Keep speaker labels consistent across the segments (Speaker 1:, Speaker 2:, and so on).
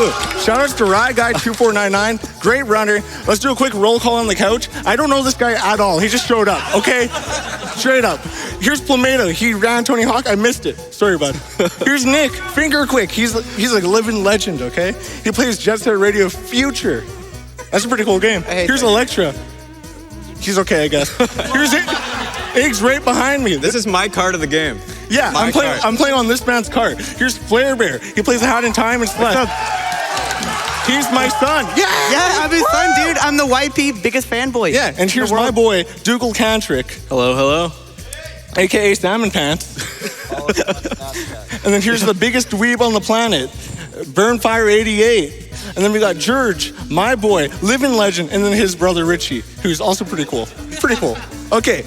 Speaker 1: So, shout outs to Rye Guy 2499, great runner. Let's do a quick roll call on the couch. I don't know this guy at all. He just showed up, okay? Straight up. Here's Plumado. He ran Tony Hawk. I missed it. Sorry, bud. Here's Nick, finger quick. He's like a living legend, okay? He plays Jet Set Radio Future. That's a pretty cool game. Here's Electra. He's okay, I guess. Here's Iggs right behind me.
Speaker 2: This is my card of the game.
Speaker 1: Yeah, I'm playing on this man's card. Here's Flare Bear. He plays a Hat in Time and Slash. He's my son.
Speaker 3: Yeah, I'm his son, dude. I'm the YP biggest fanboy.
Speaker 1: Yeah, and here's my boy, Dougal Cantrick.
Speaker 2: Hello, hello.
Speaker 1: AKA Salmon Pants. And then here's the biggest dweeb on the planet, Burnfire 88. And then we got George, my boy, living legend, and then his brother Richie, who's also pretty cool. Pretty cool. Okay.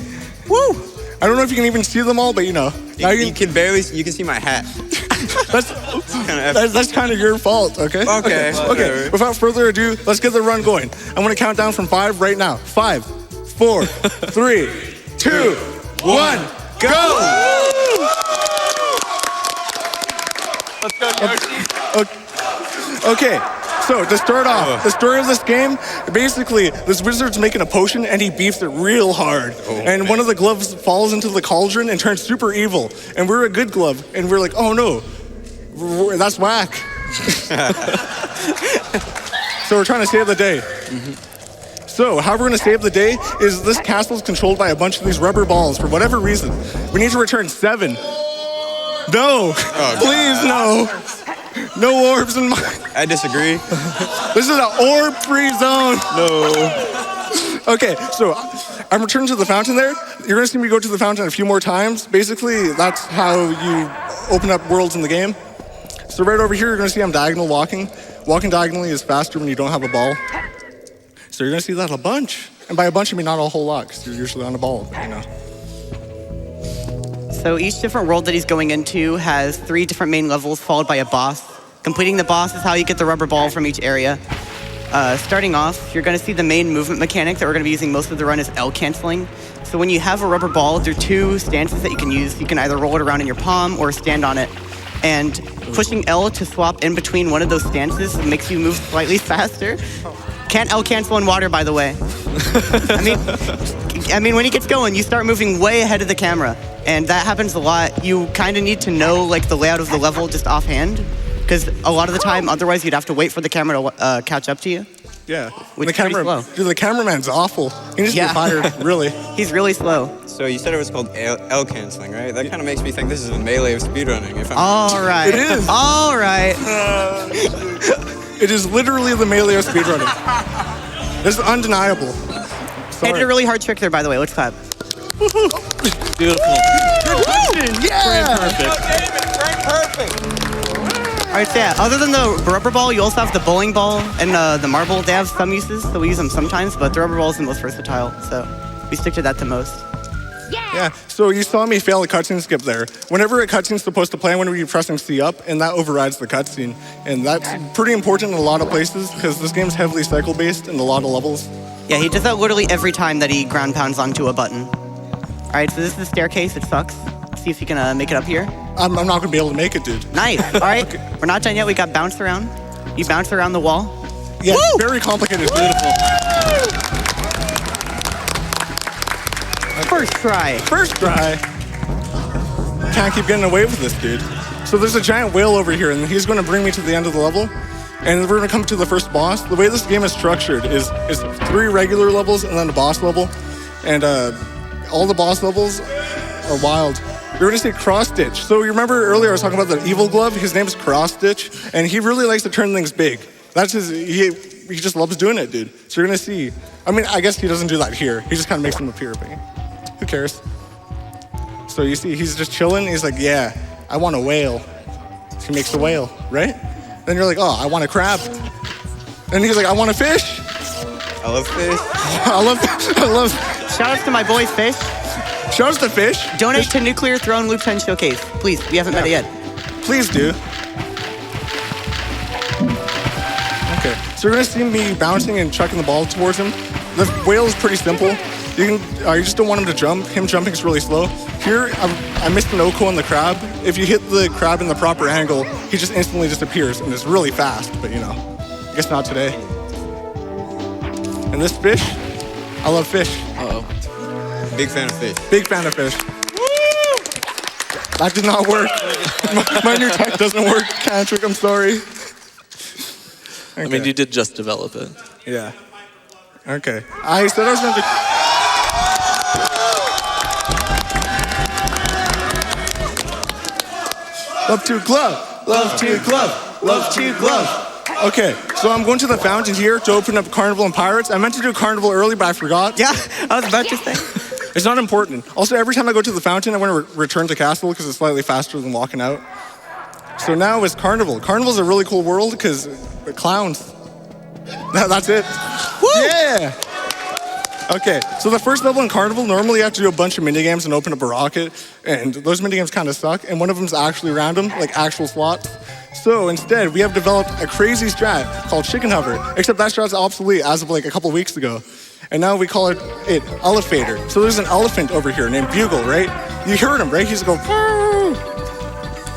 Speaker 1: Woo! I don't know if you can even see them all, but you know.
Speaker 2: You can see my hat.
Speaker 1: That's kind of your fault, okay? Okay. Without further ado, let's get the run going. I'm going to count down from 5 right now. 5, 4, 3, 2, 1, go!
Speaker 4: Let's go, Yoshi.
Speaker 1: Okay. So, to start off, the story of this game, basically, this wizard's making a potion and he beefs it real hard. And one of the gloves falls into the cauldron and turns super evil. And we're a good glove. And we're like, oh no, that's whack. So we're trying to save the day. So, how we're going to save the day is this castle is controlled by a bunch of these rubber balls for whatever reason. We need to return 7. No, please no. No orbs in mine.
Speaker 2: I disagree.
Speaker 1: This is an orb-free zone.
Speaker 2: No.
Speaker 1: Okay, so I'm returning to the fountain there. You're going to see me go to the fountain a few more times. Basically, that's how you open up worlds in the game. So right over here, you're going to see I'm diagonal walking. Walking diagonally is faster when you don't have a ball. So you're going to see that a bunch. And by a bunch, I mean not a whole lot, because you're usually on a ball, but you know.
Speaker 3: So each different world that he's going into has 3 different main levels followed by a boss. Completing the boss is how you get the rubber ball from each area. Starting off, you're going to see the main movement mechanic that we're going to be using most of the run is L canceling. So when you have a rubber ball, there are 2 stances that you can use. You can either roll it around in your palm or stand on it. And pushing L to swap in between one of those stances makes you move slightly faster. Can't L cancel in water, by the way. I mean, when he gets going, you start moving way ahead of the camera. And that happens a lot. You kind of need to know like the layout of the level just offhand, because a lot of the time, otherwise you'd have to wait for the camera to catch up to you.
Speaker 1: Yeah.
Speaker 3: Which is pretty slow.
Speaker 1: Dude, the cameraman's awful. He needs to be fired, really.
Speaker 3: He's really slow.
Speaker 2: So you said it was called L canceling, right? That kind of makes me think this is a melee of speedrunning.
Speaker 3: All right.
Speaker 1: It is.
Speaker 3: All right.
Speaker 1: It is literally the melee of speedrunning. This is undeniable.
Speaker 3: I did a really hard trick there, by the way. Let's clap.
Speaker 4: Beautiful.
Speaker 1: Good question. Yeah.
Speaker 2: Perfect.
Speaker 3: All right, so yeah, other than the rubber ball, you also have the bowling ball and the marble. They have some uses, so we use them sometimes, but the rubber ball is the most versatile, so we stick to that the most.
Speaker 1: Yeah, so you saw me fail a cutscene skip there. Whenever a cutscene's supposed to play, I'm going to be pressing C up, and that overrides the cutscene. And that's pretty important in a lot of places, because this game's heavily cycle-based in a lot of levels.
Speaker 3: Yeah, he does that literally every time that he ground pounds onto a button. All right, so this is the staircase. It sucks. See if you can make it up here.
Speaker 1: I'm not going to be able to make it, dude.
Speaker 3: Nice. All right, We're not done yet. We got bounce around. You bounce around the wall.
Speaker 1: Yeah, very complicated. Beautiful.
Speaker 3: First try.
Speaker 1: First try. Can't keep getting away with this, dude. So there's a giant whale over here, and he's going to bring me to the end of the level. And we're going to come to the first boss. The way this game is structured is 3 regular levels and then a boss level. And all the boss levels are wild. You're going to see Cross Stitch. So you remember earlier I was talking about the evil glove? His name's Cross Stitch, and he really likes to turn things big. That's he just loves doing it, dude. So you're going to see. I mean, I guess he doesn't do that here. He just kind of makes them appear, but who cares? So you see, he's just chilling. He's like, yeah, I want a whale. So he makes the whale, right? Then you're like, oh, I want a crab. And he's like, I want a fish.
Speaker 2: I love fish.
Speaker 1: I love.
Speaker 3: Shout out to my boy Fish.
Speaker 1: Shout out to Fish.
Speaker 3: Donate to Nuclear Throne Loop 10 Showcase. Please, we haven't met it yet.
Speaker 1: Please do. Okay, so you're gonna see me bouncing and chucking the ball towards him. The whale is pretty simple. You just don't want him to jump. Him jumping is really slow. Here, I missed an Oko on the crab. If you hit the crab in the proper angle, he just instantly disappears and is really fast, but you know, I guess not today. And this fish, I love fish.
Speaker 2: Uh-oh. Big fan of fish.
Speaker 1: Big fan of fish. That did not work. My new tech doesn't work, Cantrick, I'm sorry. Okay.
Speaker 5: I mean, you did just develop it.
Speaker 1: Yeah. Okay. I said I was going to... Love to glove. Love to glove. Love to glove. Okay, so I'm going to the fountain here to open up Carnival and Pirates. I meant to do Carnival early, but I forgot.
Speaker 3: Yeah, I was about to say.
Speaker 1: It's not important. Also, every time I go to the fountain, I want to return to Castle because it's slightly faster than walking out. So now it's Carnival. Carnival's a really cool world because the clowns. That's it. Woo! Yeah! Okay, so the first level in Carnival, normally you have to do a bunch of minigames and open up a rocket, and those minigames kind of suck, and one of them's actually random, like actual slots. So instead, we have developed a crazy strat called Chicken Hover, except that strat's obsolete as of like a couple weeks ago. And now we call it Elevator. So there's an elephant over here named Bugle, right? You heard him, right? He's going, "Purr."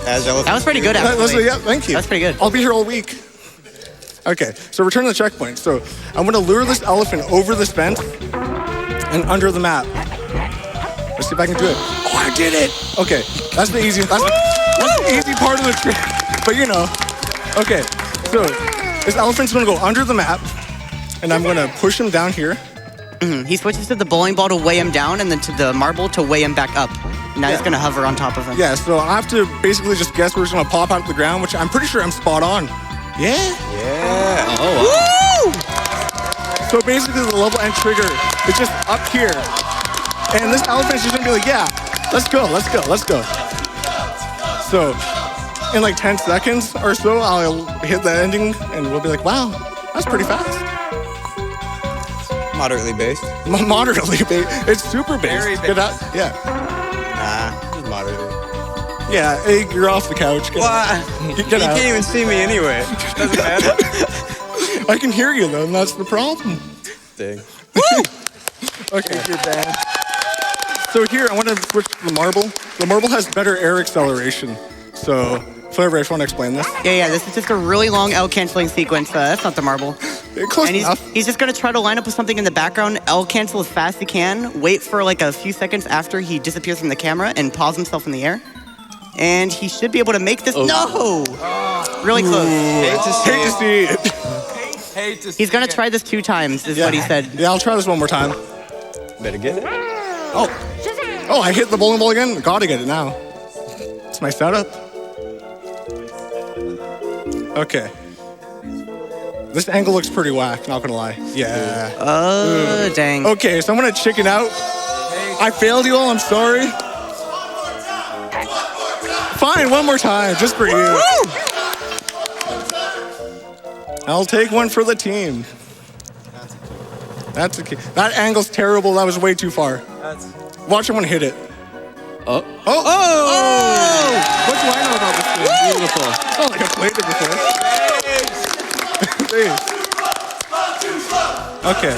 Speaker 3: That was pretty good, actually.
Speaker 1: Yeah, thank you.
Speaker 3: That's pretty good.
Speaker 1: I'll be here all week. Okay, so return to the checkpoint. So I'm gonna lure this elephant over this fence and under the map. Let's see if I can do it. Oh, I did it! Okay, that's the easy part of the trick. But you know, okay, so this elephant's gonna go under the map, and I'm gonna push him down here.
Speaker 3: He switches to the bowling ball to weigh him down, and then to the marble to weigh him back up. Now he's gonna hover on top of him.
Speaker 1: Yeah, so I have to basically just guess where it's gonna pop out of the ground, which I'm pretty sure I'm spot on. Yeah?
Speaker 2: Yeah.
Speaker 5: Oh, wow.
Speaker 1: Woo! So basically the level end trigger is just up here. And this elephant's just gonna be like, yeah, let's go. So in like 10 seconds or so, I'll hit the ending and we'll be like, wow, that's pretty fast.
Speaker 2: Moderately based.
Speaker 1: Moderately based. It's super based.
Speaker 2: Very based.
Speaker 1: Get out. Yeah.
Speaker 2: Nah, just moderately.
Speaker 1: Yeah, hey, you're off the couch. Get out.
Speaker 2: You
Speaker 1: Get out.
Speaker 2: can't even see me anyway. Doesn't matter.
Speaker 1: I can hear you though, and that's the problem.
Speaker 2: Dang.
Speaker 1: Okay. So here, I want to switch to the marble. The marble has better air acceleration. So, Flavor, I just want to explain this.
Speaker 3: Yeah, this is just a really long L-canceling sequence. That's not the marble.
Speaker 1: Close
Speaker 3: And
Speaker 1: enough.
Speaker 3: he's just going to try to line up with something in the background, L-cancel as fast as he can, wait for like a few seconds after he disappears from the camera, and pause himself in the air. And he should be able to make this.
Speaker 5: Oh.
Speaker 3: No! Really close.
Speaker 2: Hate to see
Speaker 1: Hate to see it.
Speaker 4: Hate to see
Speaker 3: He's going to
Speaker 4: it.
Speaker 3: try this 2 times, is what he said.
Speaker 1: Yeah, I'll try this one more time.
Speaker 2: Better get it.
Speaker 1: Oh, I hit the bowling ball again? Gotta get it now. It's my setup. Okay. This angle looks pretty whack, not gonna lie. Yeah.
Speaker 3: Dang.
Speaker 1: Okay, so I'm gonna chicken out. I failed you all, I'm sorry. Fine, one more time, just for you. I'll take one for the team. That's okay. That angle's terrible, that was way too far. Watch someone hit it.
Speaker 5: Oh.
Speaker 1: What do I know about this game?
Speaker 5: Beautiful.
Speaker 1: It's not like I played it before. Okay.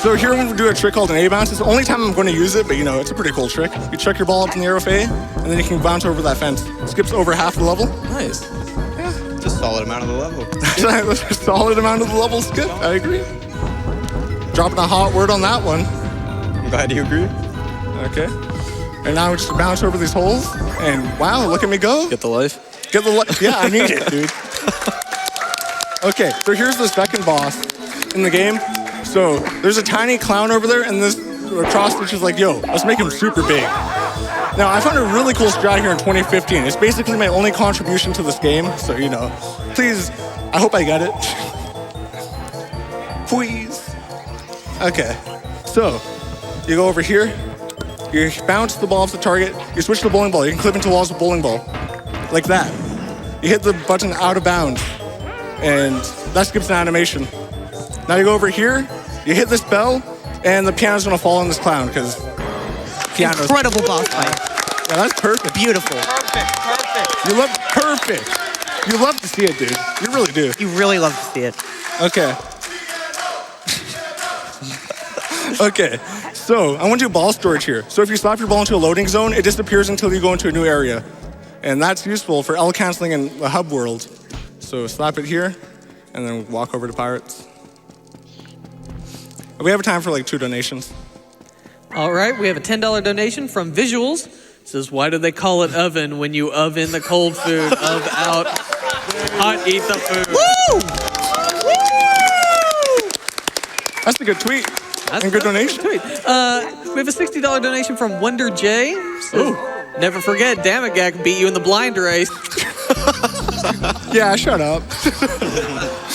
Speaker 1: So here we're gonna do a trick called an A bounce. It's the only time I'm going to use it, but you know, it's a pretty cool trick. You chuck your ball up in the air with A, and then you can bounce over that fence. Skips over half the level.
Speaker 5: Nice.
Speaker 2: It's a solid amount of the level.
Speaker 1: That's a solid amount of the level skip. I agree. Dropping a hot word on that one.
Speaker 2: I'm glad you agree.
Speaker 1: Okay. And now we just bounce over these holes, and wow, look at me go.
Speaker 5: Get the life.
Speaker 1: Get the yeah, I need it, dude. Okay, so here's the second boss in the game. So there's a tiny clown over there, and this cross stitch is like, yo, let's make him super big. Now, I found a really cool strat here in 2015. It's basically my only contribution to this game, so you know, please, I hope I get it. Please. Okay, so you go over here, you bounce the ball off the target, you switch to the bowling ball, you can clip into walls with bowling ball, like that. You hit the button out of bounds, and that skips an animation. Now you go over here, you hit this bell, and the piano's gonna fall on this clown, because piano's...
Speaker 3: Incredible boss fight.
Speaker 1: Yeah, that's perfect.
Speaker 3: Beautiful.
Speaker 4: Perfect.
Speaker 1: You love, perfect. You love to see it, dude. You really do.
Speaker 3: You really love to see it.
Speaker 1: Okay. Okay, so So I want to do ball storage here. So if you slap your ball into a loading zone, it disappears until you go into a new area. And that's useful for L canceling in the hub world. So slap it here, and then walk over to Pirates. We have time for like 2 donations.
Speaker 6: All right, we have a $10 donation from Visuals. It says, why do they call it oven when you oven the cold food? Of out, hot eat the food.
Speaker 3: Woo!
Speaker 1: That's a good tweet.
Speaker 6: That's
Speaker 1: and good donation.
Speaker 6: We have a $60 donation from Wonder J. Says, never forget, damn it, Gak beat you in the blind race.
Speaker 1: Yeah, shut up.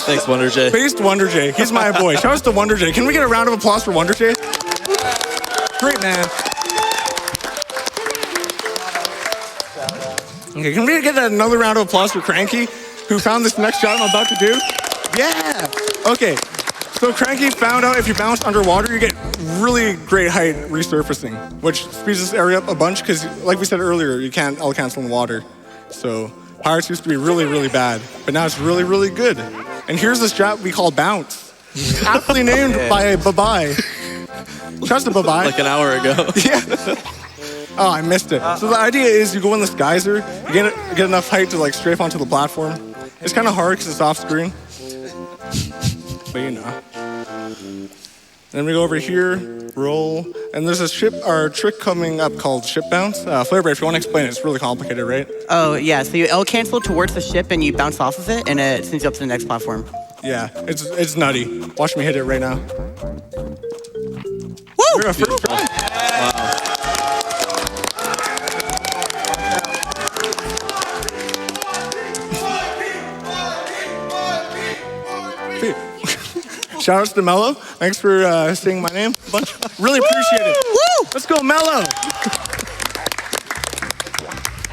Speaker 5: Thanks, Wonder J.
Speaker 1: Based Wonder J. He's my boy. Shout out to Wonder J. Can we get a round of applause for Wonder J? Great man. Okay, can we get another round of applause for Cranky, who found this next shot I'm about to do? Yeah. Okay. So Cranky found out if you bounce underwater, you get really great height resurfacing, which speeds this area up a bunch because, like we said earlier, you can't L cancel in water. So Pirates used to be really, really bad, but now it's really, really good. And here's the strat we call bounce, aptly named by Babai. Shouts to Babai.
Speaker 5: Like an hour ago.
Speaker 1: Yeah. Oh, I missed it. So the idea is you go in this geyser, you get enough height to like strafe onto the platform. It's kind of hard because it's off screen, but you know. Then we go over here, roll, and there's a trick coming up called ship bounce. Flarebread, if you want to explain it, it's really complicated, right?
Speaker 3: Oh, yeah. So you L cancel towards the ship and you bounce off of it, and it sends you up to the next platform.
Speaker 1: Yeah, it's nutty. Watch me hit it right now.
Speaker 3: Woo!
Speaker 1: We're first try. Shout outs to Mello. Thanks for saying my name a bunch. Really appreciate it.
Speaker 3: Woo!
Speaker 1: Let's go, Mello.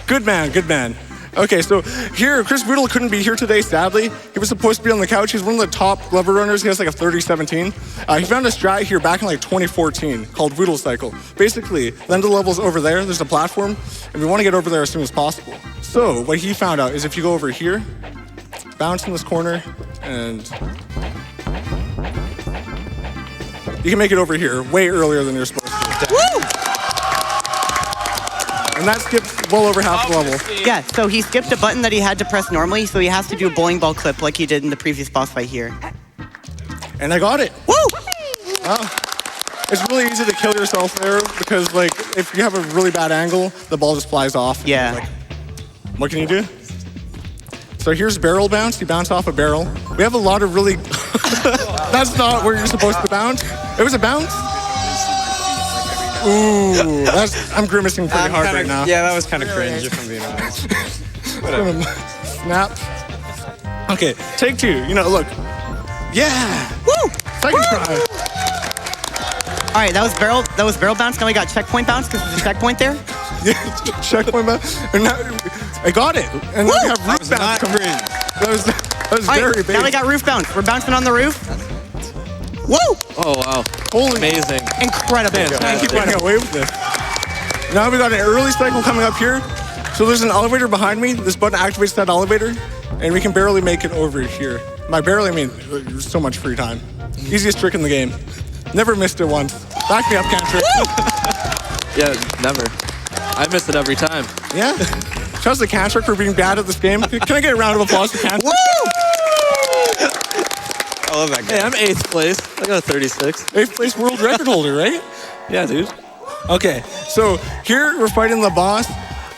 Speaker 1: Good man, good man. Okay, so here, Chris Boodle couldn't be here today, sadly. He was supposed to be on the couch. He's one of the top lever runners. He has like a 30-17. He found a strat here back in like 2014 called Boodle Cycle. Basically, the end of the level's over there. There's a platform, and we want to get over there as soon as possible. So what he found out is if you go over here, bounce in this corner, and you can make it over here way earlier than you're supposed to.
Speaker 3: Woo!
Speaker 1: And that skips well over half the level.
Speaker 3: Yeah, so he skipped a button that he had to press normally, so he has to do a bowling ball clip like he did in the previous boss fight here.
Speaker 1: And I got it.
Speaker 3: Woo!
Speaker 1: It's really easy to kill yourself there because, like, if you have a really bad angle, the ball just flies off.
Speaker 3: Yeah.
Speaker 1: Like, what can you do? So here's barrel bounce. You bounce off a barrel. We have a lot of really... That's not where you're supposed to bounce. It was a bounce. Ooh, I'm grimacing pretty hard right now.
Speaker 2: Yeah, that was kind of cringe, if I'm being honest. Whatever.
Speaker 1: Snap. Okay, take 2. You know, look. Yeah.
Speaker 3: Woo!
Speaker 1: Second try.
Speaker 3: All right, that was barrel bounce. Now we got checkpoint bounce because there's a checkpoint there.
Speaker 1: Yeah, checkpoint bounce. And now I got it. And now we have roof bounce coming in. That was
Speaker 3: All
Speaker 1: very
Speaker 3: right,
Speaker 1: big.
Speaker 3: now we got roof bounce. We're bouncing on the roof. Woo!
Speaker 5: Oh, wow.
Speaker 1: Holy
Speaker 5: Amazing.
Speaker 3: Incredible.
Speaker 1: I keep running away with this. Now we got an early cycle coming up here. So there's an elevator behind me. This button activates that elevator, and we can barely make it over here. By barely, I mean there's so much free time. Easiest trick in the game. Never missed it once. Back me up, Cantrip.
Speaker 5: Yeah, never. I miss it every time.
Speaker 1: Yeah. Trust the Cantrip for being bad at this game. Can I get a round of applause for Cantrip?
Speaker 2: I love that guy.
Speaker 5: Hey, I'm 8th place. I got a 36.
Speaker 1: 8th place world record holder, right?
Speaker 5: Yeah, dude.
Speaker 1: Okay, so here we're fighting the boss,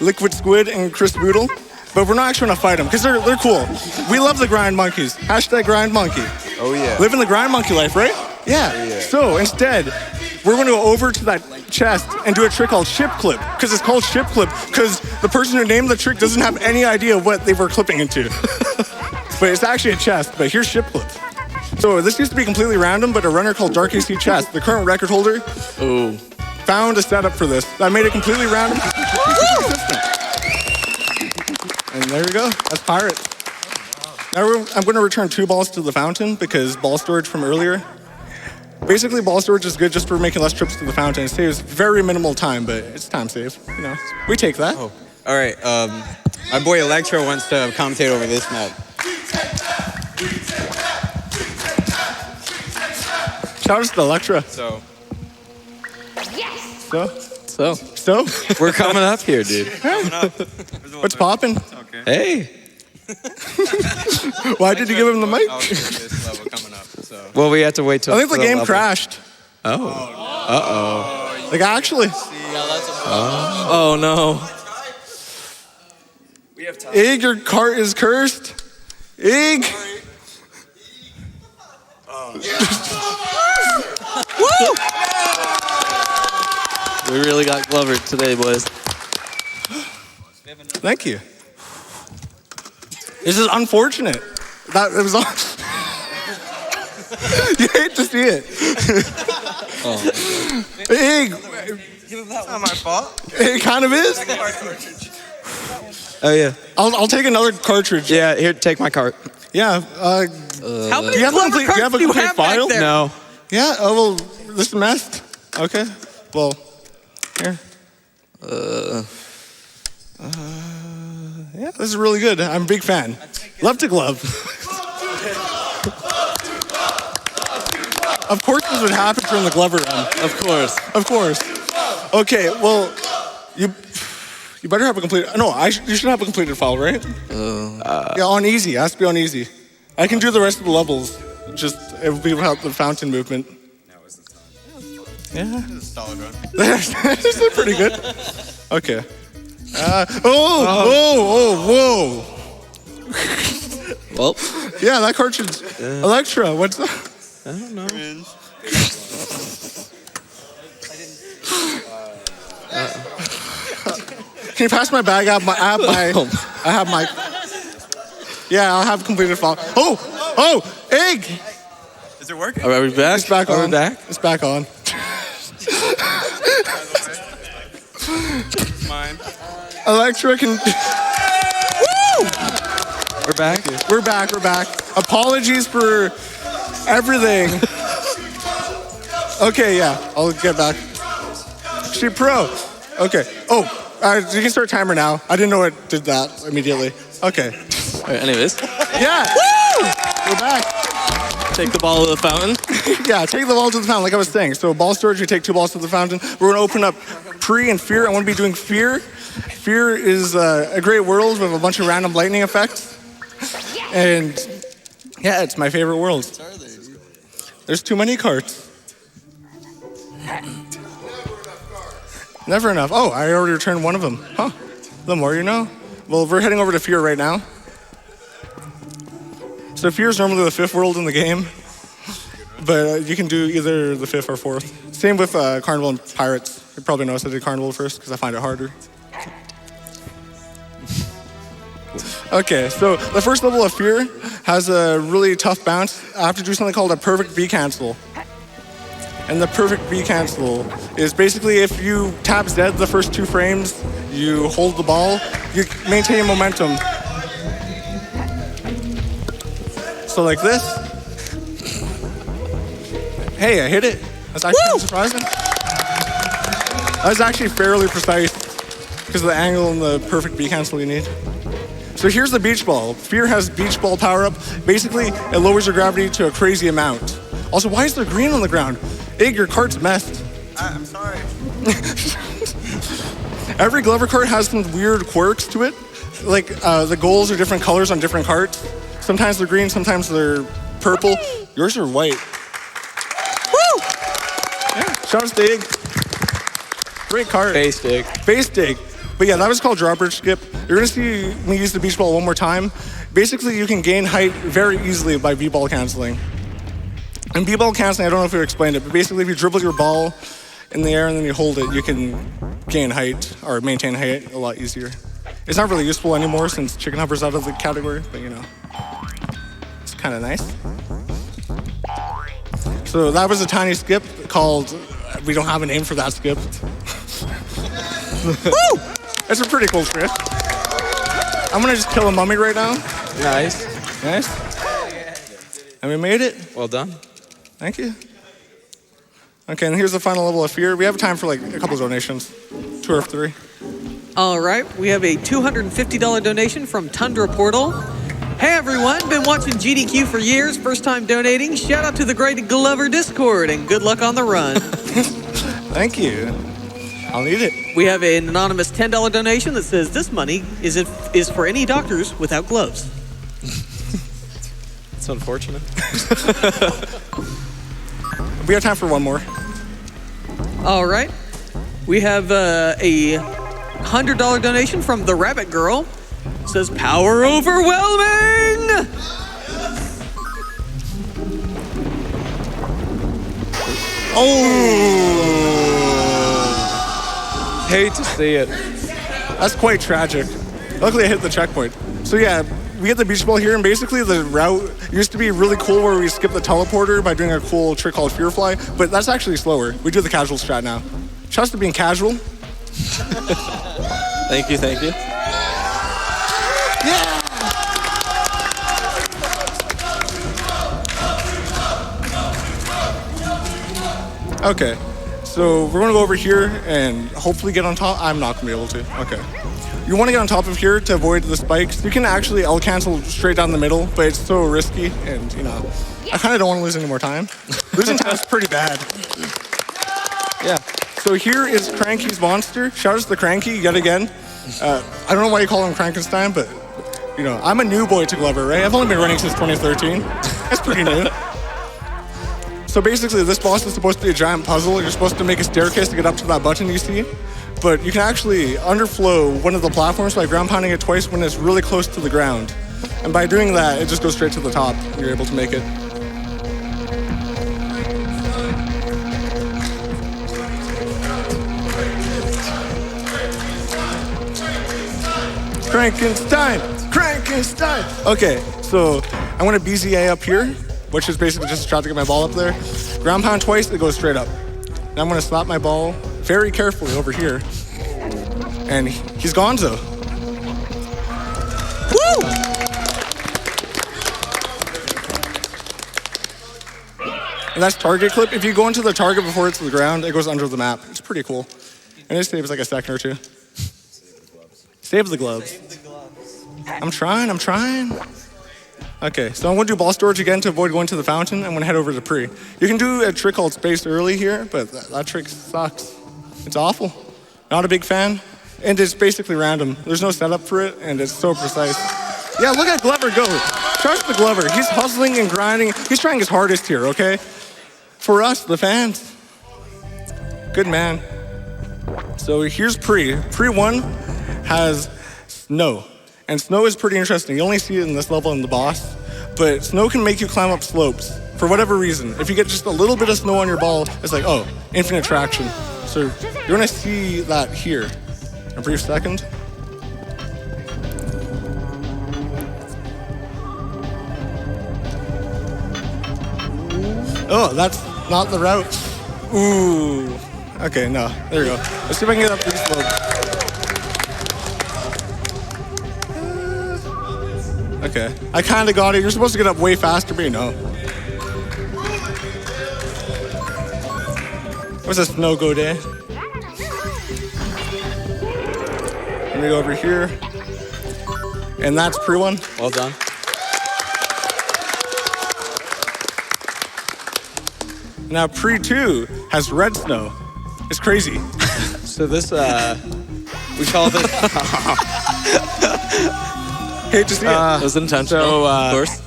Speaker 1: Liquid Squid and Chris Boodle, but we're not actually gonna fight them because they're cool. We love the grind monkeys. Hashtag grind monkey.
Speaker 2: Oh, yeah.
Speaker 1: Living the grind monkey life, right? Yeah. So instead, we're gonna go over to that chest and do a trick called ship clip because it's called ship clip because the person who named the trick doesn't have any idea what they were clipping into. But it's actually a chest, but here's ship clip. So this used to be completely random, but a runner called Dark AC Chest, the current record holder,
Speaker 5: Ooh.
Speaker 1: found a setup for this. I made it completely random. And there you go. That's Pirate. Now I'm going to return 2 balls to the fountain because ball storage from earlier. Basically, ball storage is good just for making less trips to the fountain. It saves very minimal time, but it's time save. You know, we take that.
Speaker 2: Oh, all right. My boy Electro wants to commentate over this map.
Speaker 1: Shout out to Electra.
Speaker 2: So,
Speaker 1: So?
Speaker 5: We're coming up here, dude.
Speaker 1: What's poppin'?
Speaker 5: Hey.
Speaker 1: Why did you give him the mic?
Speaker 2: This level coming up, so.
Speaker 5: Well, we have to wait till.
Speaker 1: I think the
Speaker 5: for
Speaker 1: game
Speaker 5: level.
Speaker 1: crashed.
Speaker 5: Oh.
Speaker 1: Like, actually.
Speaker 5: Oh no.
Speaker 1: Ig, your cart is cursed. Ig.
Speaker 5: We really got Glover today, boys.
Speaker 1: Thank you. This is unfortunate. That it was all. You hate to see it. Ig.
Speaker 2: It's not my fault.
Speaker 1: It kind of is.
Speaker 5: Oh yeah.
Speaker 1: I'll take another cartridge.
Speaker 5: Yeah. Here, take my cart.
Speaker 1: Yeah.
Speaker 6: How many
Speaker 1: Do you have a
Speaker 6: Glover
Speaker 1: complete-
Speaker 6: carts
Speaker 1: do you have a
Speaker 6: do you
Speaker 1: complete
Speaker 6: have back
Speaker 1: file?
Speaker 6: there?
Speaker 5: No.
Speaker 1: Yeah. Oh well, this is messed. Okay. Well, here. Yeah, this is really good. I'm a big fan. Love to glove. Of course, this would happen during the Glover run.
Speaker 5: Of course.
Speaker 1: Of course. Okay. Well, you better have a complete. No, you should have a completed file, right? Yeah, on easy. It has to be on easy. I can do the rest of the levels. Just it will be without the fountain movement. Yeah.
Speaker 2: Solid run.
Speaker 1: This is pretty good. Okay. Whoa.
Speaker 5: Well.
Speaker 1: Yeah, that cartridge. Electra, what's that?
Speaker 5: I don't know.
Speaker 1: Can you pass my bag? I have my. Yeah, I'll have completed file. Oh, egg.
Speaker 2: Is it working?
Speaker 5: Are we back?
Speaker 1: It's back
Speaker 5: Are
Speaker 1: on.
Speaker 5: we back?
Speaker 1: It's back on.
Speaker 2: It's mine.
Speaker 1: Electra can.
Speaker 5: We're back.
Speaker 1: We're back. Apologies for everything. Okay, yeah, I'll get back. She pro. Okay. Oh, you can start timer now. I didn't know it did that immediately. Okay.
Speaker 5: All right, anyways,
Speaker 1: Yeah. Woo! We're back.
Speaker 5: take the ball to the fountain.
Speaker 1: Yeah, take the ball to the fountain, like I was saying. So ball storage, you take 2 balls to the fountain. We're gonna open up Pre and Fear. I wanna be doing Fear. Fear is a great world with a bunch of random lightning effects. And yeah, it's my favorite world. There's too many carts. Never enough. Oh, I already returned one of them. Huh. The more you know. Well, we're heading over to Fear right now. So Fear is normally the 5th world in the game. But you can do either the 5th or 4th. Same with Carnival and Pirates. You probably noticed I did Carnival first because I find it harder. Okay, so the first level of Fear has a really tough bounce. I have to do something called a perfect B cancel. And the perfect B cancel is basically if you tap Z the first 2 frames, you hold the ball, you maintain momentum. So like this. Hey, I hit it. That's actually surprising. That was actually fairly precise because of the angle and the perfect B cancel you need. So here's the beach ball. Fear has beach ball power up. Basically, it lowers your gravity to a crazy amount. Also, why is there green on the ground? Ig, your cart's messed.
Speaker 2: I'm sorry.
Speaker 1: Every Glover cart has some weird quirks to it. Like the goals are different colors on different carts. Sometimes they're green, sometimes they're purple. Yours are white. Woo! Yeah, shout out to Ig. Great cart.
Speaker 5: Base dig.
Speaker 1: Base dig. But yeah, that was called drawbridge skip. You're gonna see me use the beach ball one more time. Basically, you can gain height very easily by B-ball canceling. And B-ball canceling, I don't know if you explained it, but basically if you dribble your ball in the air and then you hold it, you can gain height or maintain height a lot easier. It's not really useful anymore since Chicken Hopper's out of the category, but you know, it's kind of nice. So that was a tiny skip called, we don't have a name for that skip. Woo! That's a pretty cool trick. I'm gonna just kill a mummy right now.
Speaker 5: Nice.
Speaker 1: Nice. And we made it.
Speaker 5: Well done.
Speaker 1: Thank you. Okay, and here's the final level of Fear. We have time for like a couple donations. 2 or 3.
Speaker 6: All right, we have a $250 donation from Tundra Portal. Hey everyone, been watching GDQ for years, first time donating. Shout out to the great Glover Discord and good luck on the run.
Speaker 1: Thank you. I'll need it.
Speaker 6: We have an anonymous $10 donation that says this money is for any doctors without gloves.
Speaker 5: It's unfortunate.
Speaker 1: We have time for one more.
Speaker 6: All right. We have a $100 donation from the Rabbit Girl. It says power overwhelming.
Speaker 1: Oh!
Speaker 5: Hate to see it.
Speaker 1: That's quite tragic. Luckily, I hit the checkpoint. So yeah, we get the beach ball here, and basically the route used to be really cool where we skip the teleporter by doing a cool trick called Fear Fly, but that's actually slower. We do the casual strat now. Trust to being casual.
Speaker 5: Thank you, thank you.
Speaker 1: Yeah! Okay, so we're gonna go over here and hopefully get on top. I'm not gonna be able to. Okay. You wanna get on top of here to avoid the spikes. You can actually L cancel straight down the middle, but it's so risky and I kinda don't wanna lose any more time. Losing time is pretty bad. Yeah. So here is Cranky's monster. Shout out to the Cranky yet again. I don't know why you call him Frankenstein, but I'm a new boy to Glover, right? I've only been running since 2013. That's pretty new. So basically, this boss is supposed to be a giant puzzle. You're supposed to make a staircase to get up to that button you see. But you can actually underflow one of the platforms by ground pounding it twice when it's really close to the ground. And by doing that, it just goes straight to the top. And you're able to make it. Frankenstein! Okay, so I want a BZA up here, which is basically just trying to get my ball up there. Ground pound twice, it goes straight up. Now I'm gonna slap my ball very carefully over here. And he's gonzo. Woo! And that's target clip. If you go into the target before it's to the ground, it goes under the map. It's pretty cool. And it saves like a second or two. Save the gloves. I'm trying. Okay, so I'm gonna do ball storage again to avoid going to the fountain. I'm gonna head over to pre. You can do a trick called space early here, but that trick sucks. It's awful. Not a big fan. And it's basically random. There's no setup for it, and it's so precise. Yeah, look at Glover go. Trust the Glover. He's hustling and grinding. He's trying his hardest here, okay? For us, the fans. Good man. So here's pre. Pre 1 has snow. And snow is pretty interesting. You only see it in this level in the boss, but snow can make you climb up slopes for whatever reason. If you get just a little bit of snow on your ball, it's like, oh, infinite traction. So you're gonna see that here in a brief second. Oh, that's not the route. Ooh. Okay, no, there we go. Let's see if I can get up pretty slow. Okay, I kind of got it. You're supposed to get up way faster, but What's this no-go day? Let me go over here. And that's pre-1.
Speaker 5: Well done.
Speaker 1: Now pre-2 has red snow. It's crazy.
Speaker 5: So this, we call this...
Speaker 1: Hate to see it.
Speaker 5: It was intentional, of course.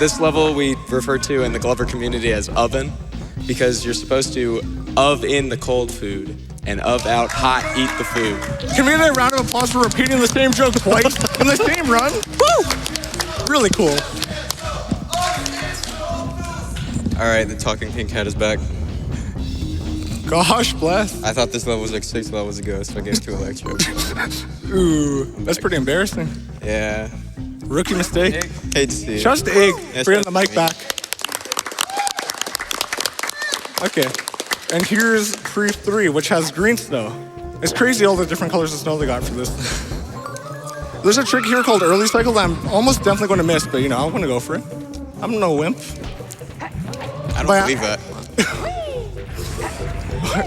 Speaker 7: This level we refer to in the Glover community as oven, because you're supposed to in the cold food and out hot eat the food.
Speaker 1: Can we get a round of applause for repeating the same joke twice in the same run? Woo! Really cool.
Speaker 2: All right, the talking pink head is back.
Speaker 1: Gosh bless.
Speaker 2: I thought this level was like 6 levels ago, so I gave 2 electro.
Speaker 1: Ooh, that's pretty embarrassing.
Speaker 2: Yeah.
Speaker 1: Rookie mistake.
Speaker 2: Hate to see it.
Speaker 1: Trust Egg.
Speaker 2: Yes,
Speaker 1: Bring the mic
Speaker 2: me.
Speaker 1: back. Okay. And here's pre-3, which has green snow. It's crazy all the different colors of snow they got for this. There's a trick here called early cycle that I'm almost definitely going to miss, but I'm going to go for it. I'm no wimp.
Speaker 2: I don't believe that.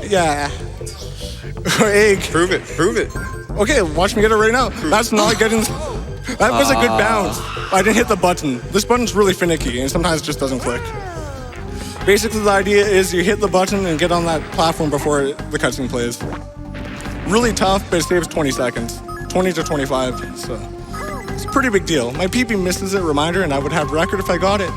Speaker 1: Yeah. Egg.
Speaker 2: Prove it.
Speaker 1: Okay, watch me get it right now. That's not getting... That was a good bounce. I didn't hit the button. This button's really finicky, and sometimes it just doesn't click. Basically, the idea is you hit the button and get on that platform before the cutscene plays. really tough, but it saves 20 seconds. 20 to 25, so it's a pretty big deal. My PP misses it, reminder, and I would have record if I got it.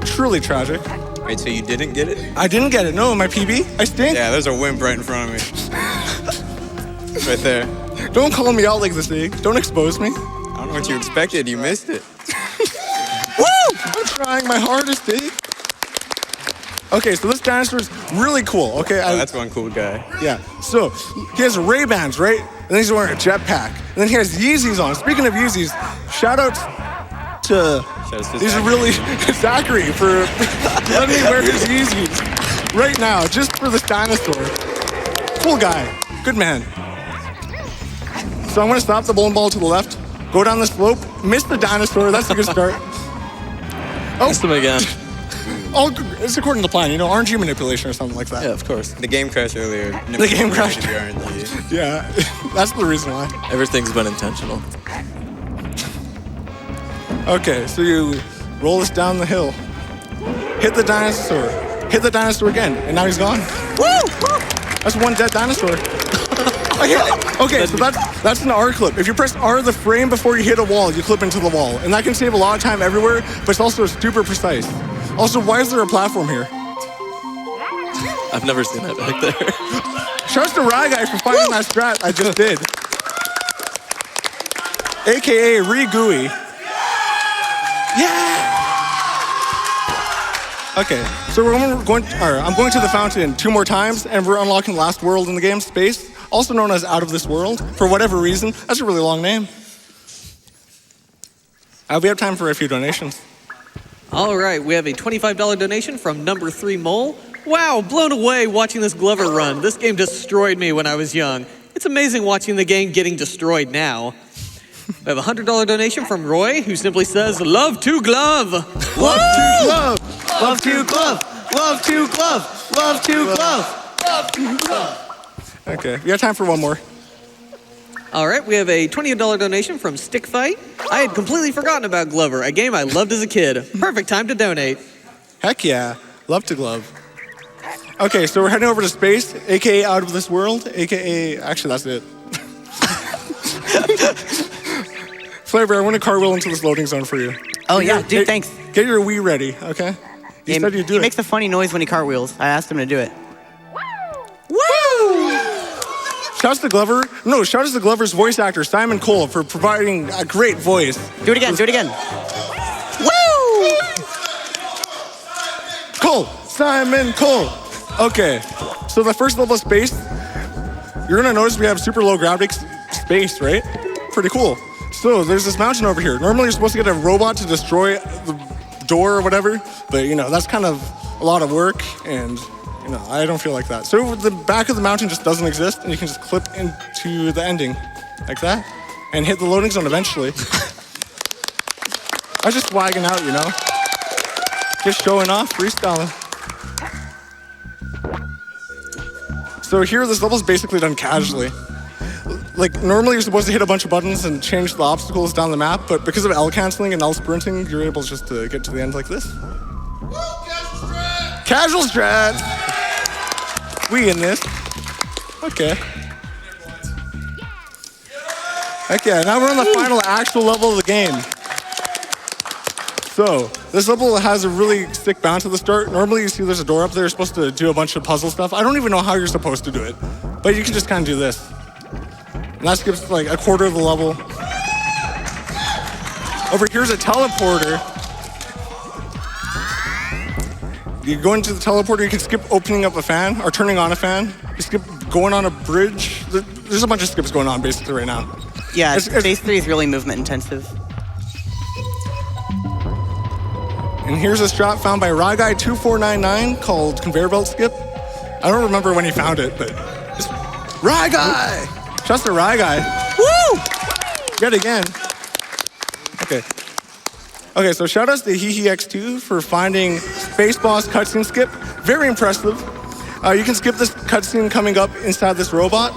Speaker 1: Truly tragic.
Speaker 2: Wait, so you didn't get it?
Speaker 1: I didn't get it, no, my PB, I stink.
Speaker 2: Yeah, there's a wimp right in front of me. Right there.
Speaker 1: Don't call me out like this, Ig. Don't expose me.
Speaker 2: I don't know what you expected. You missed it.
Speaker 1: Woo! I'm trying my hardest, Ig. Okay, so this dinosaur's really cool, okay?
Speaker 2: Oh, that's one cool guy.
Speaker 1: Yeah, so he has Ray-Bans, right? And then he's wearing a jetpack. And then he has Yeezys on. Speaking of Yeezys, shout out to these are really Zachary for letting me wear his Yeezys right now, just for this dinosaur. Cool guy, good man. So I'm gonna stop the bowling ball to the left, go down the slope, miss the dinosaur, that's a good start. Oh,
Speaker 5: Missed him again.
Speaker 1: Oh, it's according to plan, you know, RNG manipulation or something like that.
Speaker 5: Yeah, of course.
Speaker 2: The game crashed earlier.
Speaker 1: The game crashed.
Speaker 2: RNG.
Speaker 1: Yeah, that's the reason why.
Speaker 5: Everything's been intentional.
Speaker 1: Okay, so you roll this down the hill, hit the dinosaur again, and now he's gone. Woo! That's one dead dinosaur. Okay, so that's an R clip. If you press R the frame before you hit a wall, you clip into the wall. And that can save a lot of time everywhere, but it's also super precise. Also, why is there a platform here?
Speaker 5: I've never seen that back there.
Speaker 1: Trust the Rye Guy for finding that strat I just did. AKA Re-Gooey. Yeah! Okay, so I'm going to the fountain 2 more times, and we're unlocking the last world in the game, Space, also known as Out of This World. For whatever reason, that's a really long name. We have time for a few donations.
Speaker 6: All right, we have a $25 donation from number 3 Mole. Wow, blown away watching this Glover run. This game destroyed me when I was young. It's amazing watching the game getting destroyed now. We have a $100 donation from Roy, who simply says, "Love to glove."
Speaker 1: Love to glove.
Speaker 3: Love to glove. Love to glove. Love to glove.
Speaker 1: Okay, we have time for one more.
Speaker 6: All right, we have a $20 donation from Stick Fight. I had completely forgotten about Glover, a game I loved as a kid. Perfect time to donate.
Speaker 1: Heck yeah, love to glove. Okay, so we're heading over to Space, AKA Out of This World, AKA, actually that's it. Flavor, I want to cartwheel into this loading zone for you.
Speaker 3: Oh yeah, dude, thanks.
Speaker 1: Get your Wii ready, okay? You said you'd do
Speaker 3: He
Speaker 1: it.
Speaker 3: makes a funny noise when he cartwheels. I asked him to do it.
Speaker 1: Woo! Shouts to Glover. No, shout out to Glover's voice actor, Simon Cole, for providing a great voice.
Speaker 3: Do it again, do it again.
Speaker 1: Woo! Cole, Simon Cole. Okay, so the first level of Space, you're gonna notice we have super low gravity space, right? Pretty cool. So there's this mountain over here. Normally you're supposed to get a robot to destroy the door or whatever, but you know, that's kind of a lot of work and you know, I don't feel like that. So the back of the mountain just doesn't exist and you can just clip into the ending like that and hit the loading zone eventually. I was just swagging out, you know? Just showing off, freestyling. So here, this level's basically done casually. Like, normally you're supposed to hit a bunch of buttons and change the obstacles down the map, but because of L canceling and L sprinting, you're able just to get to the end like this. Casual strat! We in this. Okay. Heck yeah, now we're on the final actual level of the game. So, this level has a really sick bounce at the start. Normally you see there's a door up there, you're supposed to do a bunch of puzzle stuff. I don't even know how you're supposed to do it, but you can just kind of do this. And that skips like a quarter of the level. Over here's a teleporter. You go into the teleporter, you can skip opening up a fan or turning on a fan. You skip going on a bridge. There's a bunch of skips going on basically right now.
Speaker 3: Yeah, Space 3 is really movement intensive.
Speaker 1: And here's a strat found by Ryguy2499 called Conveyor Belt Skip. I don't remember when he found it, but it's Ryguy! Trust the Ryguy. Woo! Yet again. Okay, so shout outs to HeHeX2 for finding Space Boss cutscene skip. Very impressive. You can skip this cutscene coming up inside this robot,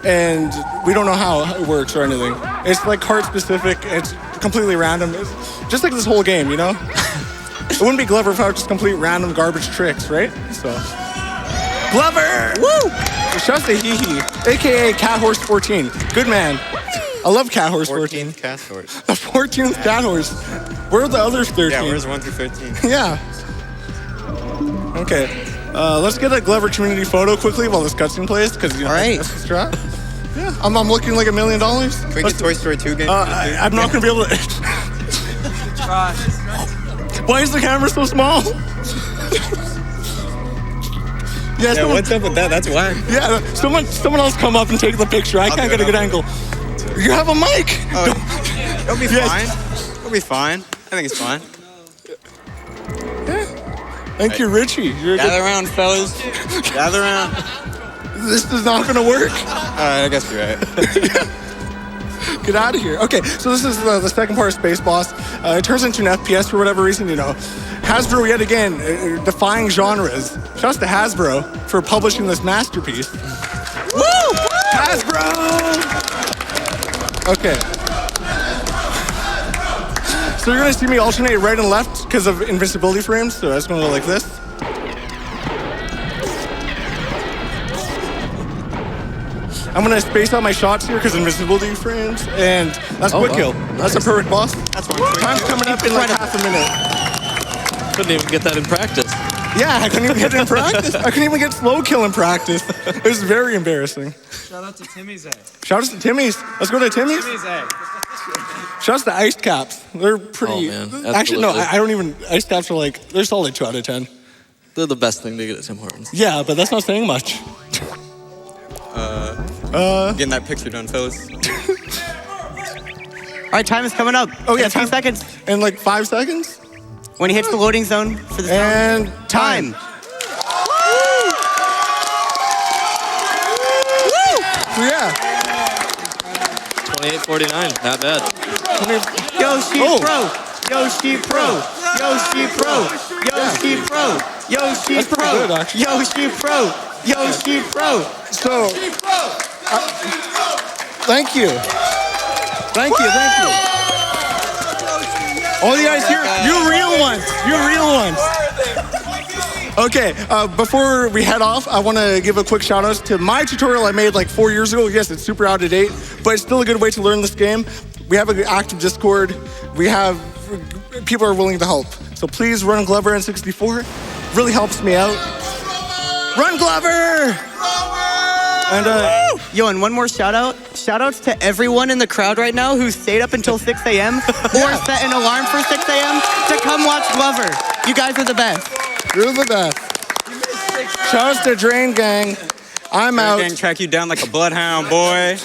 Speaker 1: and we don't know how it works or anything. It's like card specific, it's completely random. It's just like this whole game, you know? It wouldn't be Glover without just complete random garbage tricks, right? So, Glover! Woo! Shouts to Hee, a.k.a. Cat Horse 14. Good man. I love Cat Horse 14.
Speaker 2: 14th cat horse.
Speaker 1: The 14th Cat Horse. Where are the others 13?
Speaker 2: Yeah, where's 1 through 13?
Speaker 1: Yeah. Okay. Let's get a Glover community photo quickly while this cutscene plays, because you know,
Speaker 3: All right.
Speaker 1: that's the strat. Yeah. I'm looking like $1 million.
Speaker 2: Can we get Toy Story 2 game?
Speaker 1: I'm not going to be able to... Why is the camera so small?
Speaker 2: Yeah, what's up with that? That's whack.
Speaker 1: Yeah, someone else come up and take the picture. I can't get a good angle. You have a mic.
Speaker 2: Oh, it'll be fine. It'll be fine. I think it's fine.
Speaker 1: Thank you, Richie. You're a good...
Speaker 2: Gather around, fellas. Gather around.
Speaker 1: This is not going to work.
Speaker 2: Alright, I guess you're right.
Speaker 1: Get out of here. Okay, so this is the second part of Space Boss. It turns into an FPS for whatever reason, you know. Hasbro, yet again, defying genres. Shouts to Hasbro for publishing this masterpiece. Woo! Hasbro! Okay. So you're going to see me alternate right and left because of invincibility frames, so I just going to go like this. I'm going to space out my shots here because invincibility frames, and that's quick kill. That's a perfect boss.
Speaker 2: That's one.
Speaker 1: Time's coming up in like half a minute.
Speaker 5: Couldn't even get that in practice.
Speaker 1: Yeah, I couldn't even get it in practice. I couldn't even get slow kill in practice. It was very embarrassing.
Speaker 4: Shout out to Timmy's A.
Speaker 1: Shout out to Timmy's. Let's go to Timmy's.
Speaker 4: Timmy's A.
Speaker 1: Shout out to Iced Caps. They're pretty.
Speaker 5: Oh, man. That's
Speaker 1: Actually, no,
Speaker 5: delicious.
Speaker 1: I don't even. Iced Caps are like, they're solid 2 out of 10.
Speaker 5: They're the best thing to get at Tim Hortons.
Speaker 1: Yeah, but that's not saying much.
Speaker 2: Getting that picture done, fellas.
Speaker 3: All right, time is coming up.
Speaker 1: Oh, yeah,
Speaker 3: In 2
Speaker 1: time.
Speaker 3: seconds.
Speaker 1: In like 5 seconds.
Speaker 3: When he hits the loading zone for the
Speaker 1: And
Speaker 3: time.
Speaker 1: So yeah.
Speaker 5: 28.49, not bad.
Speaker 3: Yoshi
Speaker 1: Oh.
Speaker 3: Pro. Yoshi Pro. Yoshi Pro. Yoshi Pro. Yoshi
Speaker 1: That's pretty
Speaker 3: Pro.
Speaker 1: good, actually.
Speaker 3: Yoshi Pro. Yoshi Pro.
Speaker 1: So. Thank you. Thank you. All you guys here, you real ones. Okay, before we head off, I want to give a quick shout out to my tutorial I made like 4 years ago. Yes, it's super out of date, but it's still a good way to learn this game. We have an active Discord. People are willing to help. So please run Glover N64. Really helps me out. Run Glover! And
Speaker 3: Yo, and one more shout out. Shout outs to everyone in the crowd right now who stayed up until 6 a.m. or set an alarm for 6 a.m. to come watch Glover. You guys are the best.
Speaker 1: you're the best. Shout out to Drain Gang. I'm out.
Speaker 2: Gang track you down like a bloodhound, boy.